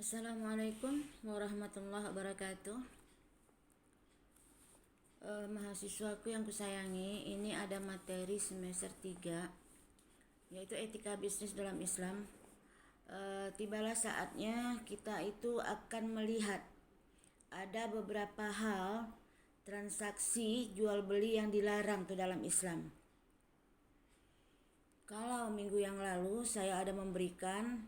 Assalamualaikum warahmatullahi wabarakatuh. Mahasiswaku yang kusayangi, ini ada materi semester 3 yaitu etika bisnis dalam Islam. Tibalah saatnya kita itu akan melihat ada beberapa hal transaksi jual beli yang dilarang tuh dalam Islam. Kalau minggu yang lalu saya ada memberikan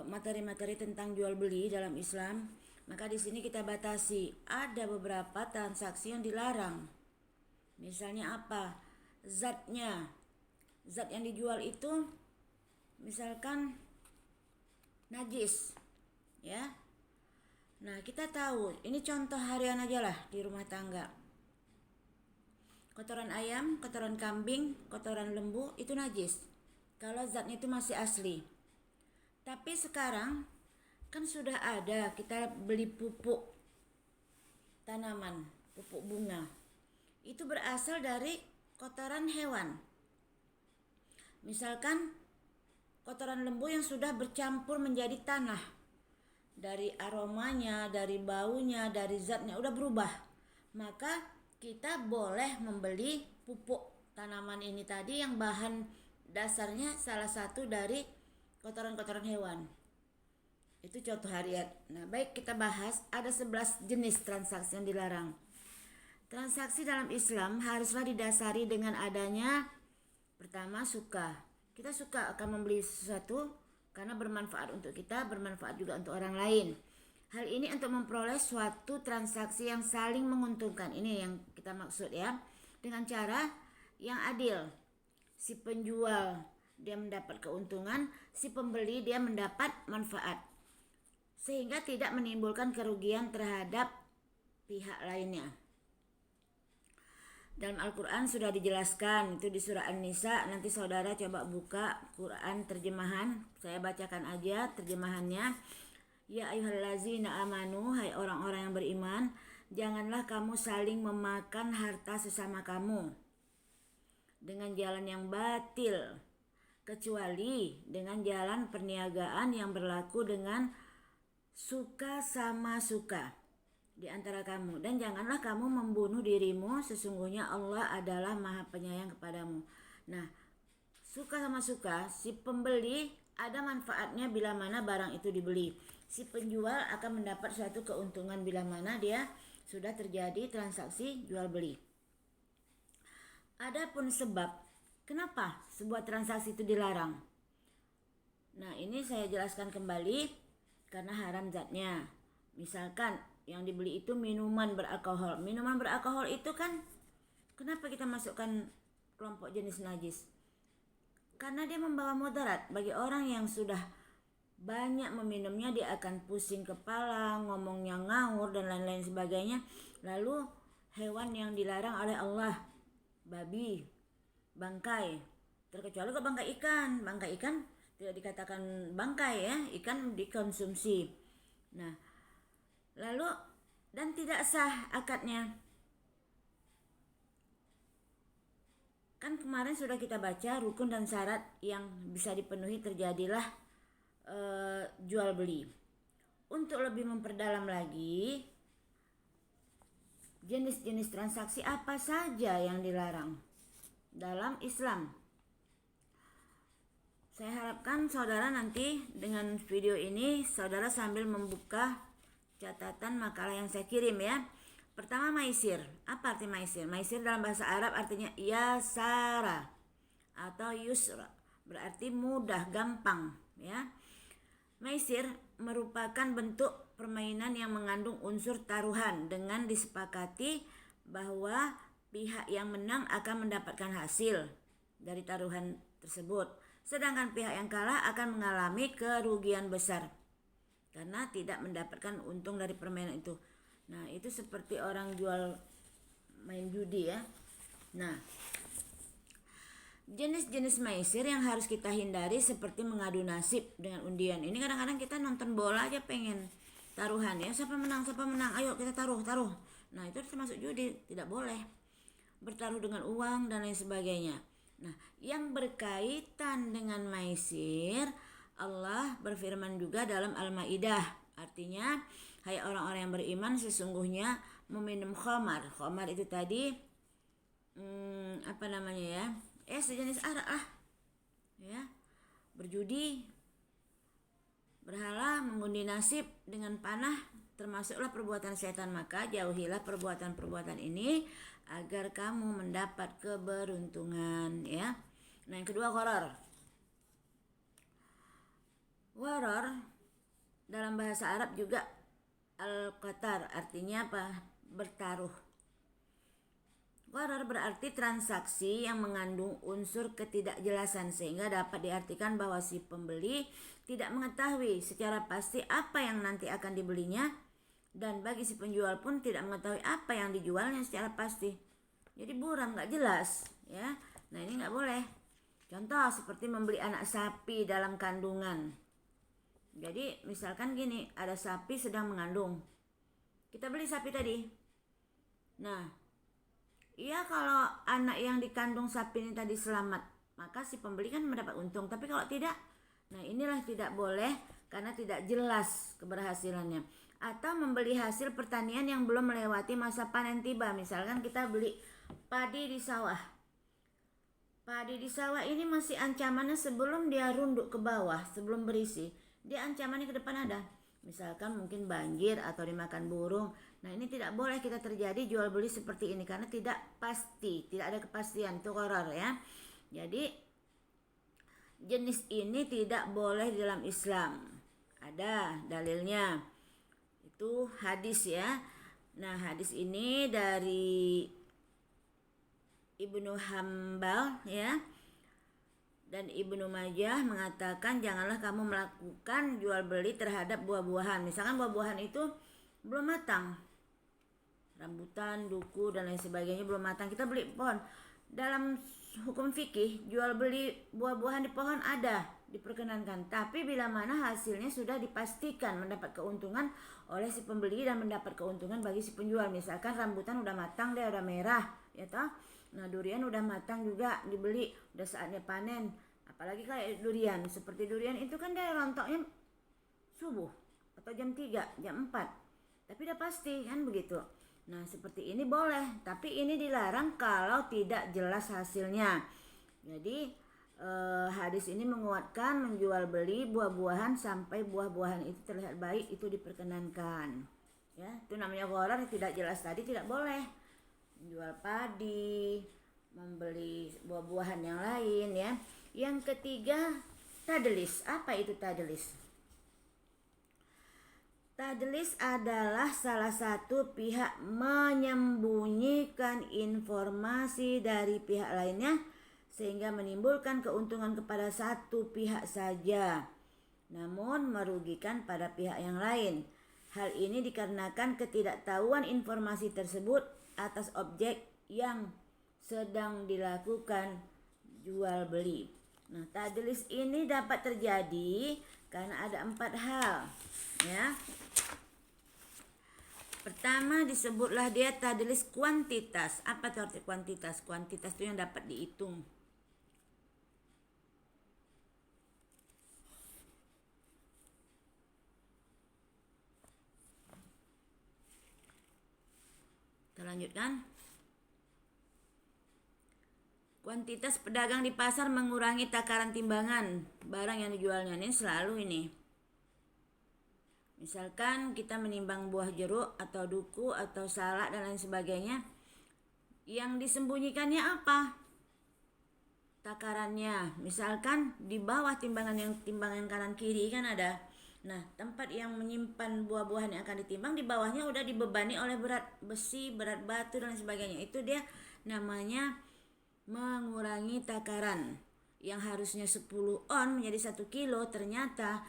materi-materi tentang jual beli dalam Islam, maka di sini kita batasi ada beberapa transaksi yang dilarang. Misalnya apa? Zat yang dijual itu misalkan najis, ya. Nah, kita tahu, ini contoh harian aja lah di rumah tangga. Kotoran ayam, kotoran kambing, kotoran lembu itu najis kalau zatnya itu masih asli. Tapi sekarang kan sudah ada, kita beli pupuk tanaman, pupuk bunga. Itu berasal dari kotoran hewan. Misalkan kotoran lembu yang sudah bercampur menjadi tanah. Dari aromanya, dari baunya, dari zatnya udah berubah. Maka kita boleh membeli pupuk tanaman ini tadi yang bahan dasarnya salah satu dari kotoran-kotoran hewan. Itu contoh harian. Nah, baik, kita bahas ada 11 jenis transaksi yang dilarang. Transaksi dalam Islam haruslah didasari dengan adanya pertama suka. Kita suka akan membeli sesuatu karena bermanfaat untuk kita, bermanfaat juga untuk orang lain. Hal ini untuk memperoleh suatu transaksi yang saling menguntungkan. Ini yang kita maksud ya. Dengan cara yang adil. Si penjual dia mendapat keuntungan, si pembeli dia mendapat manfaat. Sehingga tidak menimbulkan kerugian terhadap pihak lainnya. Dalam Al-Quran sudah dijelaskan, itu di surah An-Nisa. Nanti saudara coba buka Quran terjemahan, saya bacakan aja terjemahannya. Ya ayyuhallazina amanu, hai orang-orang yang beriman, janganlah kamu saling memakan harta sesama kamu dengan jalan yang batil, kecuali dengan jalan perniagaan yang berlaku dengan suka sama suka di antara kamu. Dan janganlah kamu membunuh dirimu, sesungguhnya Allah adalah Maha Penyayang kepadamu. Nah, suka sama suka, si pembeli ada manfaatnya bila mana barang itu dibeli. Si penjual akan mendapat suatu keuntungan bila mana dia sudah terjadi transaksi jual beli. Adapun sebab kenapa sebuah transaksi itu dilarang? Nah, ini saya jelaskan kembali karena haram zatnya. Misalkan yang dibeli itu minuman beralkohol. Minuman beralkohol itu kan kenapa kita masukkan kelompok jenis najis? Karena dia membawa mudarat bagi orang yang sudah banyak meminumnya, dia akan pusing kepala, ngomongnya ngawur dan lain-lain sebagainya. Lalu hewan yang dilarang oleh Allah, babi, bangkai, terkecuali ke bangkai ikan. Bangkai ikan tidak dikatakan bangkai ya, ikan dikonsumsi. Nah, lalu dan tidak sah akadnya. Kan kemarin sudah kita baca rukun dan syarat yang bisa dipenuhi terjadilah jual beli. Untuk lebih memperdalam lagi jenis-jenis transaksi apa saja yang dilarang dalam Islam. Saya harapkan saudara nanti dengan video ini saudara sambil membuka catatan makalah yang saya kirim ya. Pertama, maisir. Apa arti maisir? Maisir dalam bahasa Arab artinya yasara atau yusra, berarti mudah, gampang ya. Maisir merupakan bentuk permainan yang mengandung unsur taruhan dengan disepakati bahwa pihak yang menang akan mendapatkan hasil dari taruhan tersebut, sedangkan pihak yang kalah akan mengalami kerugian besar karena tidak mendapatkan untung dari permainan itu. Nah, itu seperti orang jual main judi ya. Nah, jenis-jenis maisir yang harus kita hindari seperti mengadu nasib dengan undian. Ini kadang-kadang kita nonton bola aja pengen taruhan ya, siapa menang, ayo kita taruh. Nah, itu termasuk judi, tidak boleh bertaruh dengan uang dan lain sebagainya. Nah, yang berkaitan dengan maisir Allah berfirman juga dalam Al-Maidah, artinya hai orang-orang yang beriman, sesungguhnya meminum khamar. Khamar itu tadi apa namanya ya? Sejenis arak lah. Ya. Berjudi, berhala, mengundi nasib dengan panah termasuklah perbuatan setan, maka jauhilah perbuatan-perbuatan ini agar kamu mendapat keberuntungan ya. Nah, yang kedua gharar. Gharar dalam bahasa Arab juga al-qatar, artinya apa? Bertaruh. Gharar berarti transaksi yang mengandung unsur ketidakjelasan sehingga dapat diartikan bahwa si pembeli tidak mengetahui secara pasti apa yang nanti akan dibelinya, dan bagi si penjual pun tidak mengetahui apa yang dijualnya secara pasti. Jadi buram, nggak jelas ya. Nah, ini nggak boleh. Contoh seperti membeli anak sapi dalam kandungan. Jadi misalkan gini, ada sapi sedang mengandung. Kita beli sapi tadi. Nah, iya, kalau anak yang dikandung sapi ini tadi selamat, maka si pembeli kan mendapat untung. Tapi kalau tidak, nah inilah tidak boleh karena tidak jelas keberhasilannya. Atau membeli hasil pertanian yang belum melewati masa panen tiba. Misalkan kita beli padi di sawah. Padi di sawah ini masih ancamannya sebelum dia runduk ke bawah, sebelum berisi. Dia ancamannya ke depan ada. Misalkan mungkin banjir atau dimakan burung. Nah, ini tidak boleh kita terjadi jual beli seperti ini karena tidak pasti, tidak ada kepastian, itu gharar ya. Jadi jenis ini tidak boleh di dalam Islam. Ada dalilnya. Itu hadis ya. Nah, hadis ini dari Ibnu Hambal ya. Dan Ibnu Majah mengatakan janganlah kamu melakukan jual beli terhadap buah-buahan. Misalkan buah-buahan itu belum matang, rambutan, duku dan lain sebagainya belum matang, kita beli pohon. Dalam hukum fikih jual beli buah-buahan di pohon ada, diperkenankan. Tapi bila mana hasilnya sudah dipastikan mendapat keuntungan oleh si pembeli dan mendapat keuntungan bagi si penjual. Misalkan rambutan udah matang, dia udah merah ya toh. Nah, durian udah matang juga dibeli, udah saatnya panen. Apalagi kayak durian, seperti durian itu kan dia rontoknya subuh atau jam 3, jam 4. Tapi udah pasti kan begitu. Nah, seperti ini boleh, tapi ini dilarang kalau tidak jelas hasilnya. Jadi hadis ini menguatkan menjual beli buah-buahan sampai buah-buahan itu terlihat baik, itu diperkenankan. Ya, itu namanya gharar, tidak jelas tadi tidak boleh. Menjual padi, membeli buah-buahan yang lain ya. Yang ketiga, tadlis. Apa itu tadlis? Tadlis adalah salah satu pihak menyembunyikan informasi dari pihak lainnya sehingga menimbulkan keuntungan kepada satu pihak saja, namun merugikan pada pihak yang lain. Hal ini dikarenakan ketidaktahuan informasi tersebut atas objek yang sedang dilakukan jual beli. Nah, tadlis ini dapat terjadi karena ada 4 hal ya. Pertama, disebutlah dia tadlis kuantitas. Apa itu arti kuantitas? Kuantitas itu yang dapat dihitung. Kita lanjutkan. Kuantitas pedagang di pasar mengurangi takaran timbangan barang yang dijualnya. Ini selalu ini. Misalkan kita menimbang buah jeruk atau duku atau salak dan lain sebagainya. Yang disembunyikannya apa? Takarannya. Misalkan di bawah timbangan kanan kiri kan ada. Nah, tempat yang menyimpan buah-buahan yang akan ditimbang di bawahnya udah dibebani oleh berat besi, berat batu dan sebagainya. Itu dia namanya mengurangi takaran. Yang harusnya 10 on menjadi 1 kilo, ternyata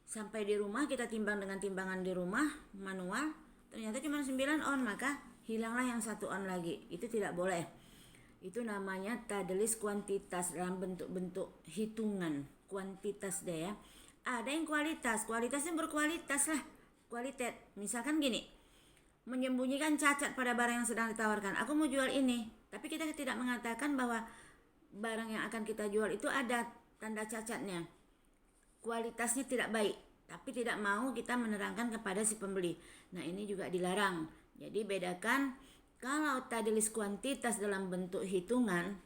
sampai di rumah kita timbang dengan timbangan di rumah manual, ternyata cuma 9 on, maka hilanglah yang 1 on lagi. Itu tidak boleh. Itu namanya tadlis kuantitas dalam bentuk-bentuk hitungan kuantitas deh ya. Ada yang kualitasnya berkualitas lah, kualitas. Misalkan gini, menyembunyikan cacat pada barang yang sedang ditawarkan. Aku mau jual ini, tapi kita tidak mengatakan bahwa barang yang akan kita jual itu ada tanda cacatnya. kualitasnya tidak baik, tapi tidak mau kita menerangkan kepada si pembeli. Nah, ini juga dilarang. Jadi bedakan kalau tadlis kuantitas dalam bentuk hitungan,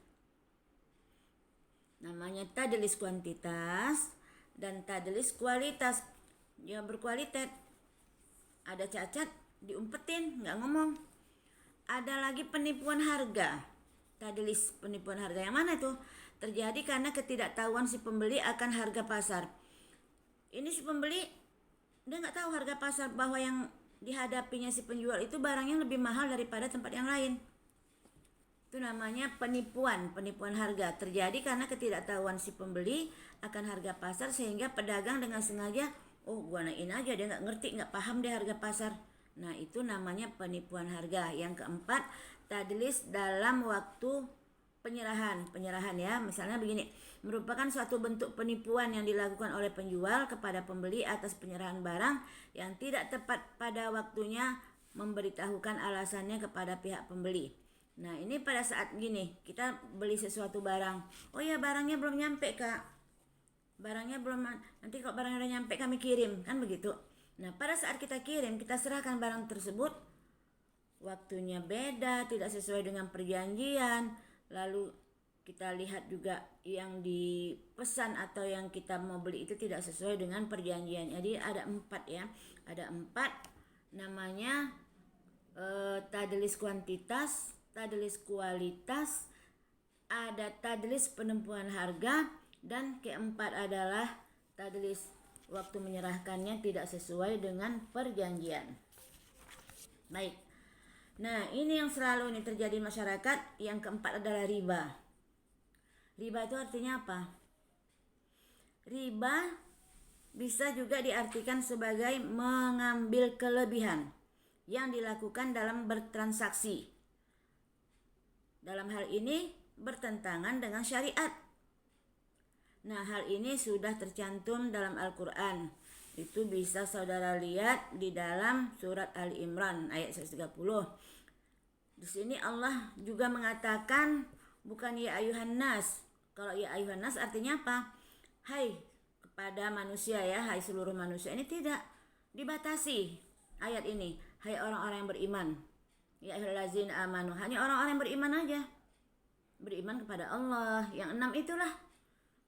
namanya tadlis kuantitas, dan tadlis kualitas. Dia berkualitas. Ada cacat, diumpetin, nggak ngomong. Ada lagi penipuan harga. Tadlis penipuan harga yang mana itu? Terjadi karena ketidaktahuan si pembeli akan harga pasar. Ini si pembeli dia nggak tahu harga pasar, bahwa yang dihadapinya si penjual itu barangnya lebih mahal daripada tempat yang lain. Itu namanya penipuan harga. Terjadi karena ketidaktahuan si pembeli akan harga pasar, sehingga pedagang dengan sengaja, gua naikin aja, dia nggak ngerti, nggak paham deh harga pasar. Nah, itu namanya penipuan harga. Yang keempat, tadlis dalam waktu penyerahan ya. Misalnya begini, merupakan suatu bentuk penipuan yang dilakukan oleh penjual kepada pembeli atas penyerahan barang yang tidak tepat pada waktunya, memberitahukan alasannya kepada pihak pembeli. Nah, ini pada saat gini, kita beli sesuatu barang, oh ya barangnya belum nyampe kak, barangnya belum, nanti kalau barangnya udah nyampe kami kirim, kan begitu. Nah, pada saat kita kirim, kita serahkan barang tersebut, waktunya beda, tidak sesuai dengan perjanjian. Lalu kita lihat juga yang dipesan atau yang kita mau beli itu tidak sesuai dengan perjanjian. Jadi ada 4 ya, ada 4 namanya tadlis kuantitas, tadlis kualitas, ada tadlis penentuan harga, dan keempat adalah tadlis waktu menyerahkannya tidak sesuai dengan perjanjian. Baik. Nah, ini yang selalu terjadi di masyarakat. Yang keempat adalah riba. Riba itu artinya apa? Riba bisa juga diartikan sebagai mengambil kelebihan yang dilakukan dalam bertransaksi. Dalam hal ini bertentangan dengan syariat. Nah, hal ini sudah tercantum dalam Al-Quran. Itu bisa saudara lihat di dalam surat Ali Imran ayat 130. Di sini Allah juga mengatakan bukan ya ayuhan nas. Kalau ya ayuhan nas artinya apa? Hai kepada manusia ya, hai seluruh manusia. Ini tidak dibatasi ayat ini. Hai orang-orang yang beriman. Ya ayyuhallazina amanu. Hanya orang-orang yang beriman aja. Beriman kepada Allah. Yang 6 itulah.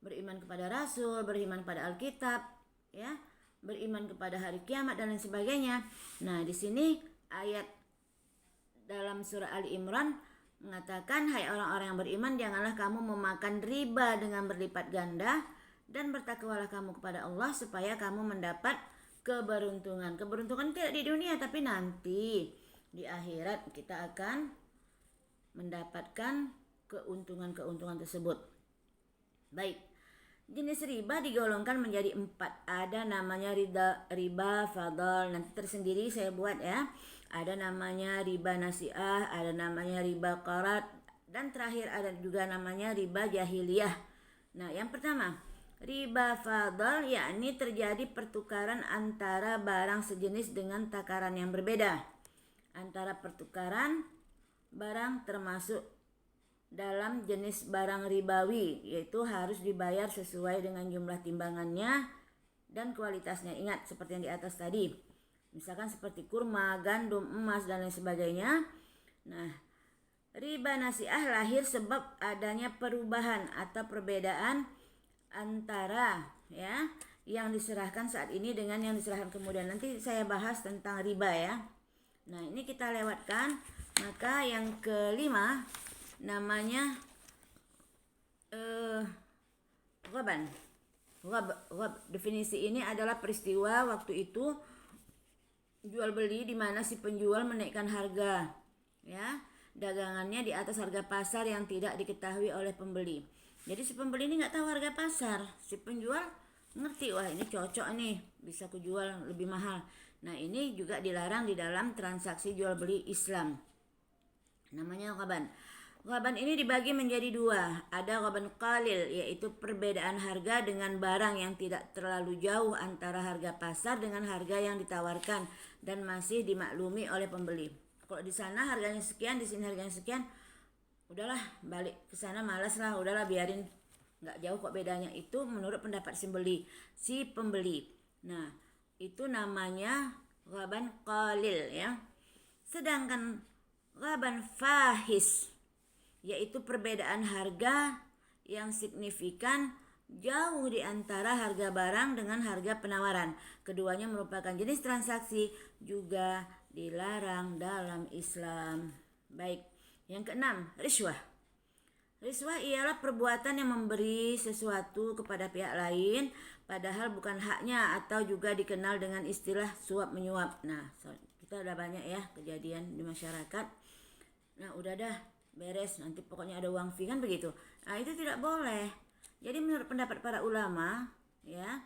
Beriman kepada Rasul, beriman kepada Alkitab, ya, beriman kepada hari kiamat dan lain sebagainya. Nah, di sini ayat dalam surah Ali Imran mengatakan, hai orang-orang yang beriman, janganlah kamu memakan riba dengan berlipat ganda, dan bertakwalah kamu kepada Allah supaya kamu mendapat keberuntungan. Keberuntungan tidak di dunia, tapi nanti di akhirat kita akan mendapatkan keuntungan-keuntungan tersebut. Baik. Jenis riba digolongkan menjadi 4. Ada namanya riba fadl, nanti tersendiri saya buat ya. Ada namanya riba nasi'ah, ada namanya riba qarat, dan terakhir ada juga namanya riba jahiliyah. Nah, yang pertama, riba fadl yakni terjadi pertukaran antara barang sejenis dengan takaran yang berbeda. Antara pertukaran barang termasuk dalam jenis barang ribawi, yaitu harus dibayar sesuai dengan jumlah timbangannya dan kualitasnya. Ingat seperti yang di atas tadi, misalkan seperti kurma, gandum, emas, dan lain sebagainya. Nah, riba nasi'ah lahir sebab adanya perubahan atau perbedaan antara ya yang diserahkan saat ini dengan yang diserahkan kemudian. Nanti saya bahas tentang riba ya. Nah, ini kita lewatkan. Maka yang kelima namanya ghaban. Definisi ini adalah peristiwa waktu itu jual beli di mana si penjual menaikkan harga ya dagangannya di atas harga pasar yang tidak diketahui oleh pembeli. Jadi si pembeli ini nggak tahu harga pasar, si penjual ngerti, wah ini cocok nih bisa kujual lebih mahal. Nah, ini juga dilarang di dalam transaksi jual beli Islam. Namanya ghaban. Ghaban ini dibagi menjadi 2. Ada ghaban qalil, yaitu perbedaan harga dengan barang yang tidak terlalu jauh antara harga pasar dengan harga yang ditawarkan dan masih dimaklumi oleh pembeli. Kalau di sana harganya sekian, di sini harganya sekian, udahlah balik ke sana malas lah, udahlah biarin nggak jauh kok bedanya, itu menurut pendapat si pembeli. Nah, itu namanya ghaban qalil ya. Sedangkan ghaban fahis yaitu perbedaan harga yang signifikan jauh di antara harga barang dengan harga penawaran. Keduanya merupakan jenis transaksi juga dilarang dalam Islam. Baik, yang keenam, riswah. Riswah ialah perbuatan yang memberi sesuatu kepada pihak lain padahal bukan haknya atau juga dikenal dengan istilah suap menyuap. Nah, kita udah banyak ya kejadian di masyarakat. Nah, udah dah beres, nanti pokoknya ada uang fee kan begitu. Nah, itu tidak boleh. Jadi menurut pendapat para ulama ya,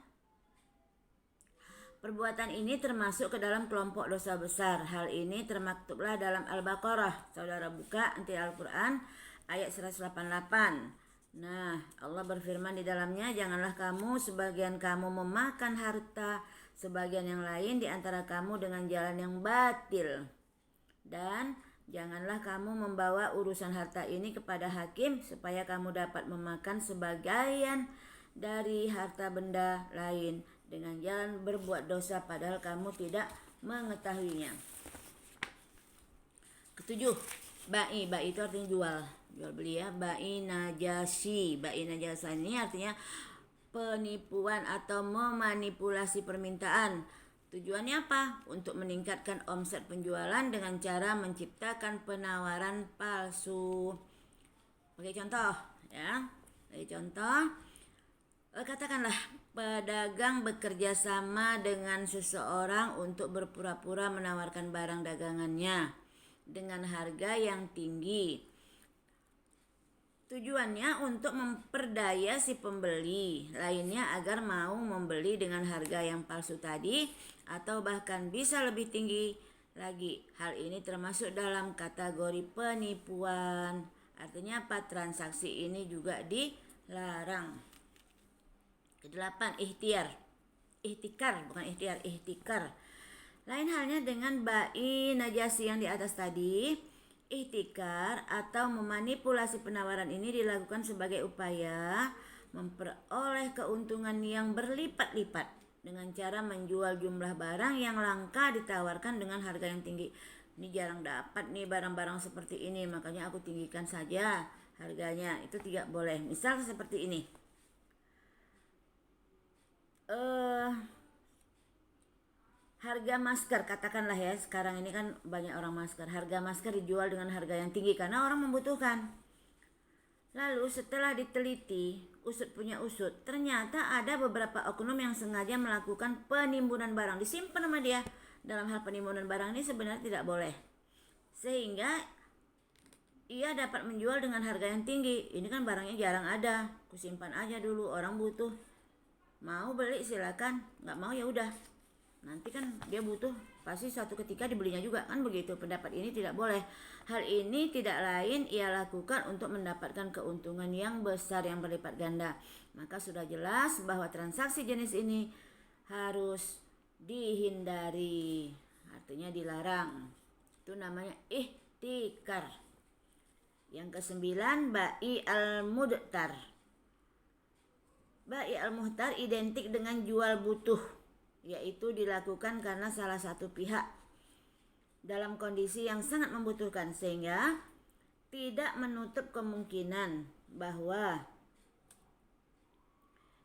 perbuatan ini termasuk ke dalam kelompok dosa besar. Hal ini termaktublah dalam Al-Baqarah. Saudara buka nanti Al-Quran ayat 188. Nah, Allah berfirman di dalamnya, janganlah kamu sebagian kamu memakan harta sebagian yang lain di antara kamu dengan jalan yang batil. Dan janganlah kamu membawa urusan harta ini kepada hakim supaya kamu dapat memakan sebagian dari harta benda lain dengan jalan berbuat dosa padahal kamu tidak mengetahuinya. Ketujuh, bai itu artinya jual beli ya. Bai najasi ini artinya penipuan atau memanipulasi permintaan. Tujuannya apa? Untuk meningkatkan omset penjualan dengan cara menciptakan penawaran palsu. Oke, contoh ya. Katakanlah pedagang bekerja sama dengan seseorang untuk berpura-pura menawarkan barang dagangannya dengan harga yang tinggi. Tujuannya untuk memperdaya si pembeli lainnya agar mau membeli dengan harga yang palsu tadi atau bahkan bisa lebih tinggi lagi. Hal ini termasuk dalam kategori penipuan. Artinya apa? Transaksi ini juga dilarang. Kedelapan, ihtikar. Lain halnya dengan bai najasi yang di atas tadi. Ihtikar atau memanipulasi penawaran ini dilakukan sebagai upaya memperoleh keuntungan yang berlipat-lipat dengan cara menjual jumlah barang yang langka ditawarkan dengan harga yang tinggi. Ini jarang dapat nih barang-barang seperti ini, makanya aku tinggikan saja harganya. Itu tidak boleh. Misal seperti ini. Harga masker, katakanlah ya, sekarang ini kan banyak orang masker. Harga masker dijual dengan harga yang tinggi karena orang membutuhkan. Lalu setelah diteliti, usut, ternyata ada beberapa oknum yang sengaja melakukan penimbunan barang. Disimpan sama dia. Dalam hal penimbunan barang ini sebenarnya tidak boleh. Sehingga ia dapat menjual dengan harga yang tinggi. Ini kan barangnya jarang ada. Kusimpan aja dulu, orang butuh. Mau beli silakan, nggak mau ya udah. Nanti kan dia butuh, pasti suatu ketika dibelinya juga kan begitu. Pendapat ini tidak boleh. Hal ini tidak lain ia lakukan untuk mendapatkan keuntungan yang besar yang berlipat ganda. Maka sudah jelas bahwa transaksi jenis ini harus dihindari. Artinya dilarang. Itu namanya ihtikar. Yang kesembilan, bai al-mudtar. Bai al-muhtar identik dengan jual butuh, yaitu dilakukan karena salah satu pihak dalam kondisi yang sangat membutuhkan sehingga tidak menutup kemungkinan bahwa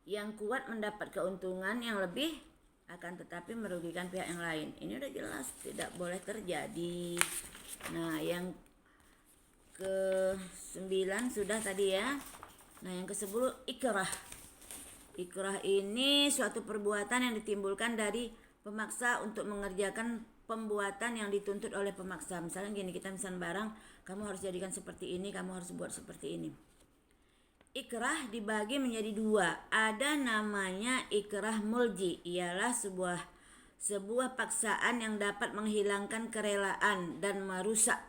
yang kuat mendapat keuntungan yang lebih akan tetapi merugikan pihak yang lain. Ini udah jelas tidak boleh terjadi. Nah, yang ke-9 sudah tadi ya. Nah, yang ke-10 ikrah. Ikrah ini suatu perbuatan yang ditimbulkan dari pemaksa untuk mengerjakan pembuatan yang dituntut oleh pemaksa. Misalnya gini, kita pesan barang, kamu harus jadikan seperti ini, kamu harus buat seperti ini. Ikrah dibagi menjadi dua. Ada namanya ikrah mulji, ialah sebuah paksaan yang dapat menghilangkan kerelaan dan merusak.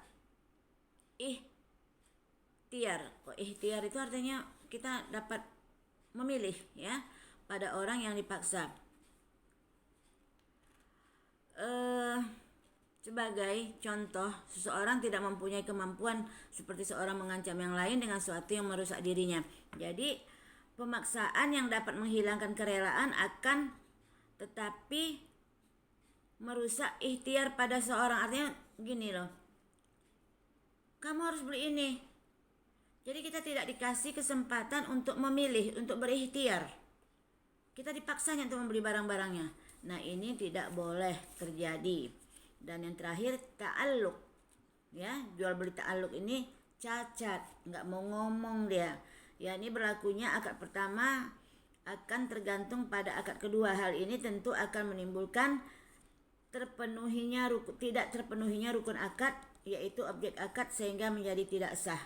Ikhtiar itu artinya kita dapat memilih ya pada orang yang dipaksa. Sebagai contoh, seseorang tidak mempunyai kemampuan seperti seorang mengancam yang lain dengan sesuatu yang merusak dirinya. Jadi pemaksaan yang dapat menghilangkan kerelaan akan tetapi merusak ikhtiar pada seorang. Artinya gini loh, kamu harus beli ini, jadi kita tidak dikasih kesempatan untuk memilih, untuk berikhtiar. Kita dipaksanya untuk membeli barang-barangnya. Nah, ini tidak boleh terjadi. Dan yang terakhir, ta'alluq. Ya, jual beli ta'alluq ini cacat, nggak mau ngomong dia. Ya, ini berlakunya akad pertama akan tergantung pada akad kedua. Hal ini tentu akan menimbulkan tidak terpenuhinya rukun akad, yaitu objek akad, sehingga menjadi tidak sah.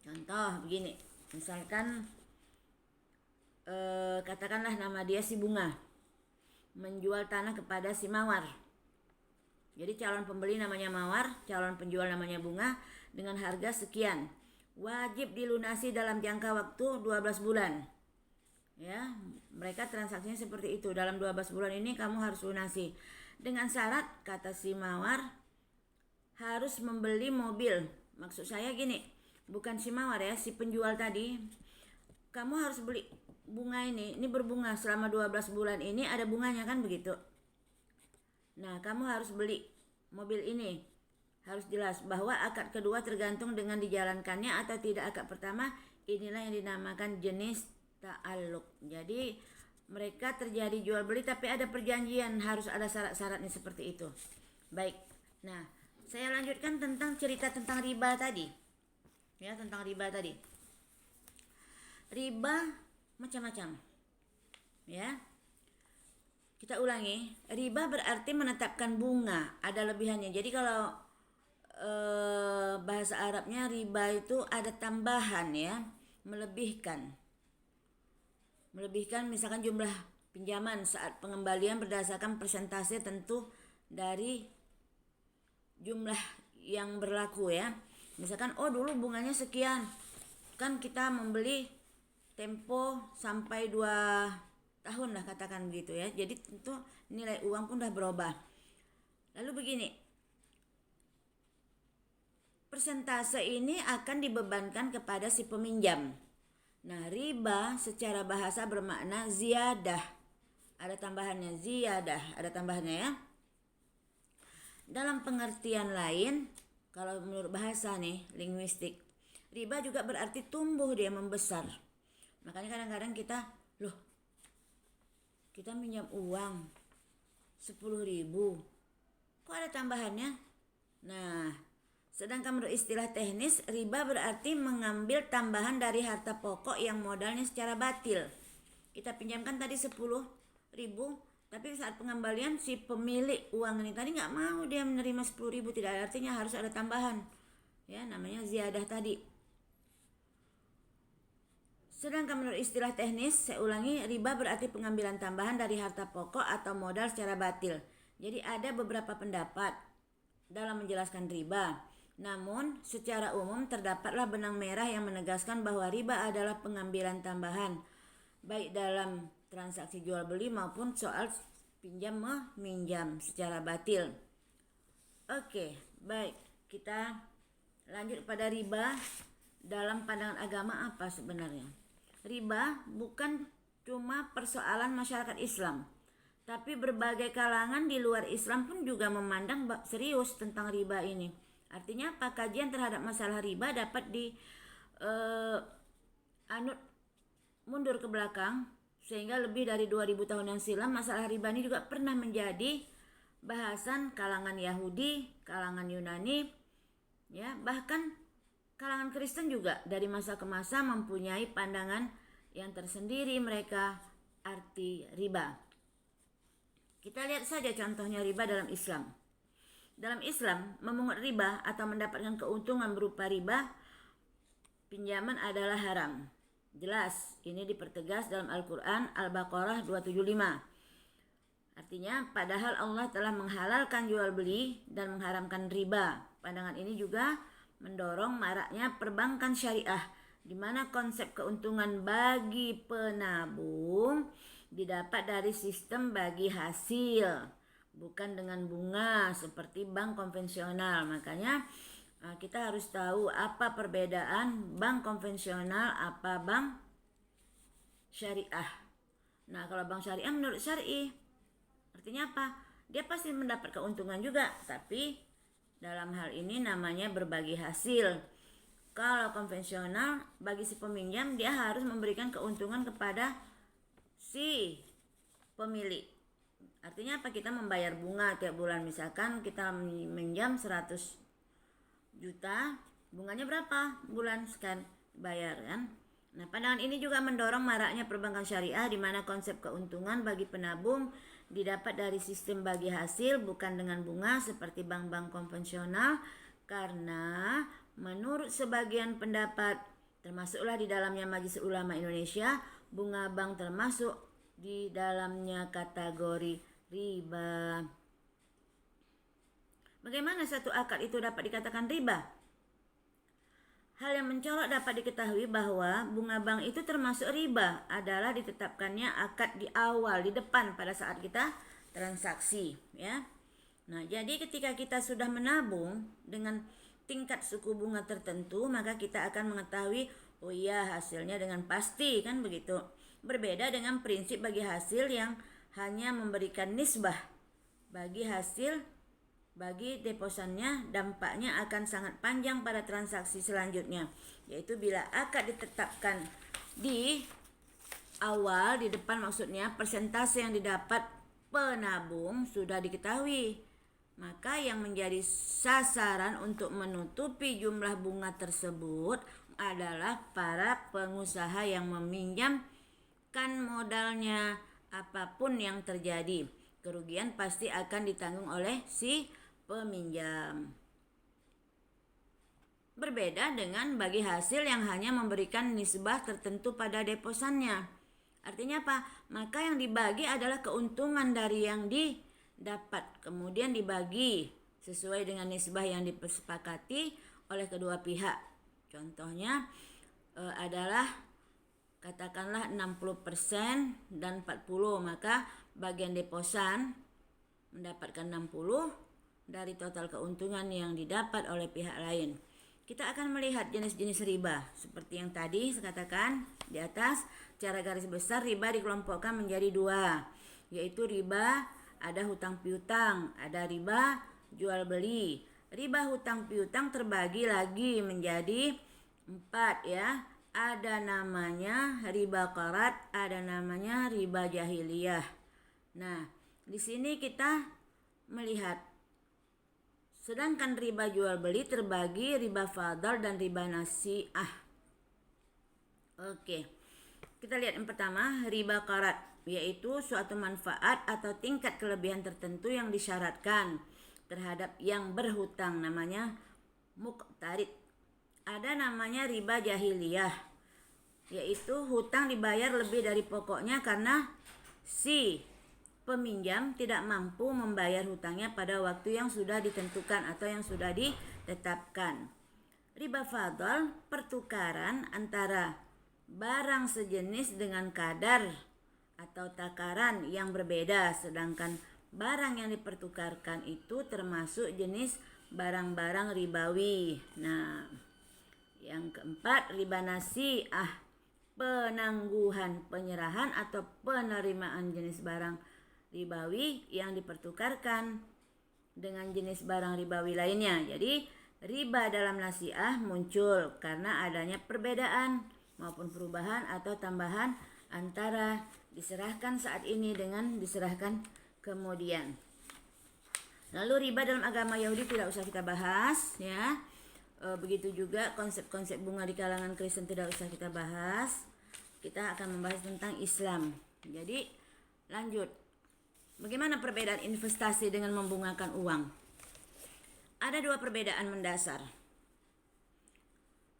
Contoh begini, misalkan katakanlah nama dia si Bunga menjual tanah kepada si Mawar. Jadi calon pembeli namanya Mawar, calon penjual namanya Bunga, dengan harga sekian. Wajib dilunasi dalam jangka waktu 12 bulan. Ya, mereka transaksinya seperti itu. Dalam 12 bulan ini kamu harus lunasi. Dengan syarat, kata si Mawar, harus membeli mobil. Maksud saya gini, bukan si Mawar ya, si penjual tadi. Kamu harus beli bunga ini berbunga selama 12 bulan ini, ada bunganya kan begitu. Nah, kamu harus beli mobil ini. Harus jelas bahwa akad kedua tergantung dengan dijalankannya atau tidak akad pertama. Inilah yang dinamakan jenis ta'alluq. Jadi mereka terjadi jual beli tapi ada perjanjian, harus ada syarat-syaratnya seperti itu. Baik. Nah, saya lanjutkan tentang cerita tentang riba tadi. Ya, tentang riba tadi. Riba macam-macam. Ya. Kita ulangi, riba berarti menetapkan bunga, ada lebihannya. Jadi kalau bahasa Arabnya riba itu ada tambahan ya, melebihkan misalkan jumlah pinjaman saat pengembalian berdasarkan persentase tentu dari jumlah yang berlaku ya. Misalkan dulu bunganya sekian, kan kita membeli tempo sampai 2 tahun lah katakan begitu ya. Jadi tentu nilai uang pun dah berubah. Lalu begini, persentase ini akan dibebankan kepada si peminjam. Nah, riba secara bahasa bermakna ziyadah. Ada tambahannya, ziyadah, ada tambahannya ya. Dalam pengertian lain, kalau menurut bahasa nih, linguistik, riba juga berarti tumbuh, dia membesar. Makanya kadang-kadang kita minjam uang 10.000, kok ada tambahannya? Nah, sedangkan menurut istilah teknis, riba berarti mengambil tambahan dari harta pokok yang modalnya secara batil. Kita pinjamkan tadi 10.000, tapi saat pengembalian si pemilik uang ini tadi nggak mau dia menerima 10.000, tidak ada artinya, harus ada tambahan. Ya, namanya ziyadah tadi. Sedangkan menurut istilah teknis, saya ulangi, riba berarti pengambilan tambahan dari harta pokok atau modal secara batil. Jadi ada beberapa pendapat dalam menjelaskan riba. Namun secara umum terdapatlah benang merah yang menegaskan bahwa riba adalah pengambilan tambahan, baik dalam transaksi jual beli maupun soal pinjam meminjam secara batil. Oke, baik, kita lanjut pada riba. Dalam pandangan agama apa sebenarnya? Riba bukan cuma persoalan masyarakat Islam, tapi berbagai kalangan di luar Islam pun juga memandang serius tentang riba ini. Artinya apa? Kajian terhadap masalah riba dapat mundur ke belakang, sehingga lebih dari 2000 tahun yang silam masalah riba ini juga pernah menjadi bahasan kalangan Yahudi, kalangan Yunani, ya, bahkan kalangan Kristen juga dari masa ke masa mempunyai pandangan yang tersendiri mereka arti riba. Kita lihat saja contohnya riba dalam Islam. Dalam Islam, memungut riba atau mendapatkan keuntungan berupa riba pinjaman adalah haram. Jelas, ini dipertegas dalam Al-Quran Al-Baqarah 275. Artinya, padahal Allah telah menghalalkan jual beli dan mengharamkan riba. Pandangan ini juga mendorong maraknya perbankan syariah, di mana konsep keuntungan bagi penabung didapat dari sistem bagi hasil, bukan dengan bunga seperti bank konvensional. Makanya kita harus tahu apa perbedaan bank konvensional, apa bank syariah. Nah, kalau bank syariah menurut syar'i, artinya apa? Dia pasti mendapat keuntungan juga, tapi dalam hal ini namanya berbagi hasil. Kalau konvensional, bagi si peminjam dia harus memberikan keuntungan kepada si pemilik. Artinya apa? Kita membayar bunga tiap bulan. Misalkan kita minjam 100 juta, bunganya berapa bulan sekian bayar kan. Nah, pandangan ini juga mendorong maraknya perbankan syariah di mana konsep keuntungan bagi penabung didapat dari sistem bagi hasil bukan dengan bunga seperti bank-bank konvensional, karena menurut sebagian pendapat termasuklah di dalamnya Majelis Ulama Indonesia, bunga bank termasuk di dalamnya kategori riba. Bagaimana satu akad itu dapat dikatakan riba? Hal yang mencolok dapat diketahui bahwa bunga bank itu termasuk riba adalah ditetapkannya akad di awal, di depan pada saat kita transaksi, ya. Nah, jadi ketika kita sudah menabung dengan tingkat suku bunga tertentu, maka kita akan mengetahui, oh iya hasilnya dengan pasti, kan begitu. Berbeda dengan prinsip bagi hasil yang hanya memberikan nisbah bagi hasil. Bagi deposannya dampaknya akan sangat panjang pada transaksi selanjutnya, yaitu bila akad ditetapkan di awal, di depan maksudnya, persentase yang didapat penabung sudah diketahui, maka yang menjadi sasaran untuk menutupi jumlah bunga tersebut adalah para pengusaha yang meminjamkan modalnya. Apapun yang terjadi, kerugian pasti akan ditanggung oleh si peminjam. Berbeda dengan bagi hasil yang hanya memberikan nisbah tertentu pada deposannya. Artinya apa? Maka yang dibagi adalah keuntungan dari yang didapat, kemudian dibagi sesuai dengan nisbah yang disepakati oleh kedua pihak. Contohnya adalah katakanlah 60% dan 40, maka bagian deposan mendapatkan 60 dari total keuntungan yang didapat oleh pihak lain. Kita akan melihat jenis-jenis riba seperti yang tadi saya katakan di atas. Secara garis besar riba dikelompokkan menjadi dua, yaitu riba ada hutang piutang, ada riba jual beli. Riba hutang piutang terbagi lagi menjadi 4, ya. Ada namanya riba qarat, ada namanya riba jahiliyah. Nah, di sini kita melihat sedangkan riba jual beli terbagi riba fadl dan riba nasi'ah. Oke. Kita lihat yang pertama, riba qarat, yaitu suatu manfaat atau tingkat kelebihan tertentu yang disyaratkan terhadap yang berhutang, namanya muqtarid. Ada namanya riba jahiliyah, yaitu hutang dibayar lebih dari pokoknya karena si peminjam tidak mampu membayar hutangnya pada waktu yang sudah ditentukan atau yang sudah ditetapkan. Riba fadl, pertukaran antara barang sejenis dengan kadar atau takaran yang berbeda, sedangkan barang yang dipertukarkan itu termasuk jenis barang-barang ribawi. Nah, yang keempat, riba nasi'ah, penangguhan penyerahan atau penerimaan jenis barang ribawi yang dipertukarkan dengan jenis barang ribawi lainnya. Jadi riba dalam nasi'ah muncul karena adanya perbedaan maupun perubahan atau tambahan antara diserahkan saat ini dengan diserahkan kemudian. Lalu riba dalam agama Yahudi tidak usah kita bahas, ya. Begitu juga konsep-konsep bunga di kalangan Kristen tidak usah kita bahas. Kita akan membahas tentang Islam. Jadi lanjut. Bagaimana perbedaan investasi dengan membungakan uang? Ada dua perbedaan mendasar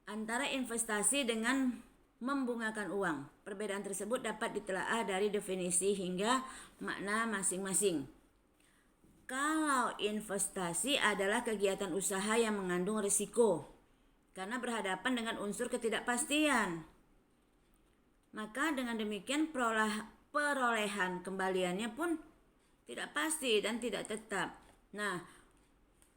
antara investasi dengan membungakan uang. Perbedaan tersebut dapat ditelaah dari definisi hingga makna masing-masing. Kalau investasi adalah kegiatan usaha yang mengandung risiko karena berhadapan dengan unsur ketidakpastian, maka dengan demikian perolehan kembaliannya pun tidak pasti dan tidak tetap. Nah,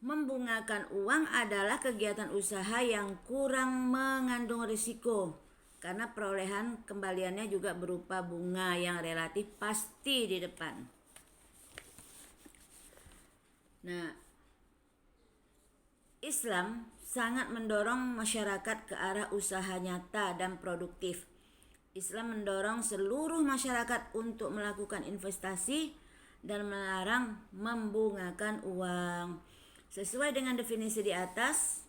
membungakan uang adalah kegiatan usaha yang kurang mengandung risiko karena perolehan kembaliannya juga berupa bunga yang relatif pasti di depan. Nah, Islam sangat mendorong masyarakat ke arah usaha nyata dan produktif. Islam mendorong seluruh masyarakat untuk melakukan investasi dan melarang membungakan uang. Sesuai dengan definisi di atas,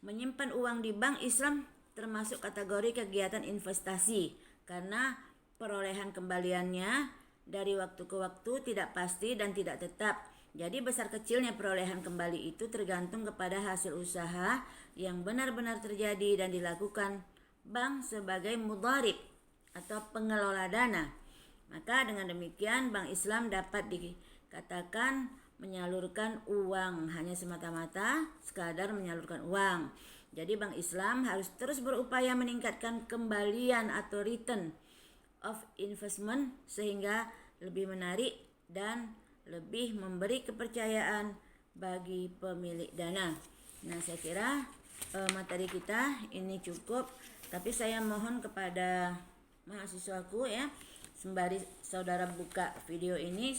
menyimpan uang di bank Islam termasuk kategori kegiatan investasi karena perolehan kembaliannya dari waktu ke waktu tidak pasti dan tidak tetap. Jadi besar kecilnya perolehan kembali itu tergantung kepada hasil usaha yang benar-benar terjadi dan dilakukan bank sebagai mudharib atau pengelola dana. Maka dengan demikian bank Islam dapat dikatakan menyalurkan uang, hanya semata-mata sekadar menyalurkan uang. Jadi bank Islam harus terus berupaya meningkatkan kembalian atau return of investment sehingga lebih menarik dan lebih memberi kepercayaan bagi pemilik dana. Nah, saya kira materi kita ini cukup, tapi saya mohon kepada mahasiswaku ya, sembari saudara buka video ini,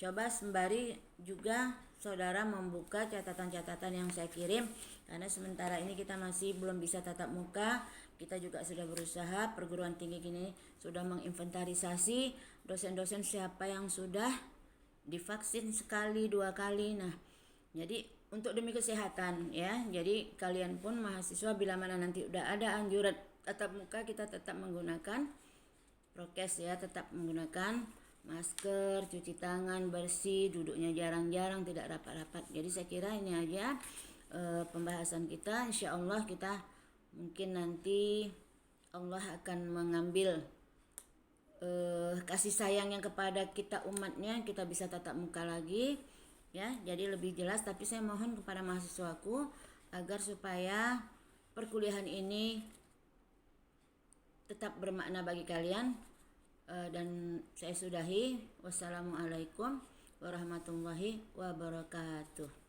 coba sembari juga saudara membuka catatan-catatan yang saya kirim, karena sementara ini kita masih belum bisa tatap muka. Kita juga sudah berusaha, perguruan tinggi kini sudah menginventarisasi dosen-dosen siapa yang sudah divaksin sekali 2 kali. Nah, jadi untuk demi kesehatan ya, jadi kalian pun mahasiswa bila mana nanti udah ada anjuran tatap muka, kita tetap menggunakan prokes ya, tetap menggunakan masker, cuci tangan bersih, duduknya jarang-jarang, tidak rapat-rapat. Jadi saya kira ini aja pembahasan kita. Insya Allah kita mungkin nanti Allah akan mengambil kasih sayangnya kepada kita umatnya, kita bisa tatap muka lagi ya, jadi lebih jelas. Tapi saya mohon kepada mahasiswaku agar supaya perkuliahan ini tetap bermakna bagi kalian, dan saya sudahi. Wassalamualaikum warahmatullahi wabarakatuh.